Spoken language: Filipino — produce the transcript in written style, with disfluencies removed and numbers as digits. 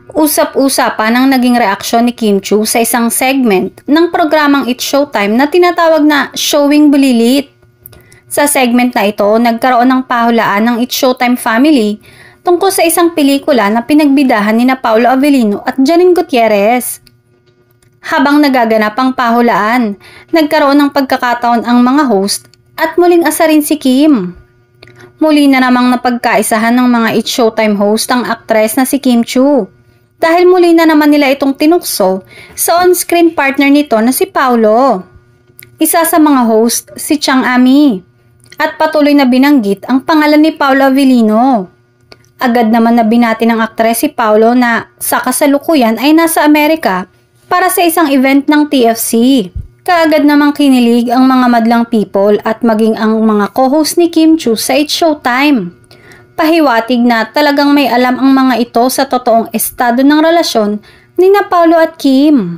Usap-usapan ang naging reaksyon ni Kim Chiu sa isang segment ng programang It's Showtime na tinatawag na Showing Bulilit. Sa segment na ito, nagkaroon ng pahulaan ng It's Showtime family tungkol sa isang pelikula na pinagbidahan ni Paolo Avellino at Janine Gutierrez. Habang nagaganap ang pahulaan, nagkaroon ng pagkakataon ang mga host at muling asarin si Kim. Muli na namang napagkaisahan ng mga It's Showtime host ang aktres na si Kim Chiu. Dahil muli na naman nila itong tinukso sa on-screen partner nito na si Paolo. Isa sa mga host si Chang Ami at patuloy na binanggit ang pangalan ni Paolo Avellino. Agad naman na binati ng aktres si Paolo na sa kasalukuyan ay nasa Amerika para sa isang event ng TFC. Kaagad namang kinilig ang mga madlang people at maging ang mga co-host ni Kim Chiu sa It's Showtime. Pahiwatig na talagang may alam ang mga ito sa totoong estado ng relasyon ni Paolo at Kim.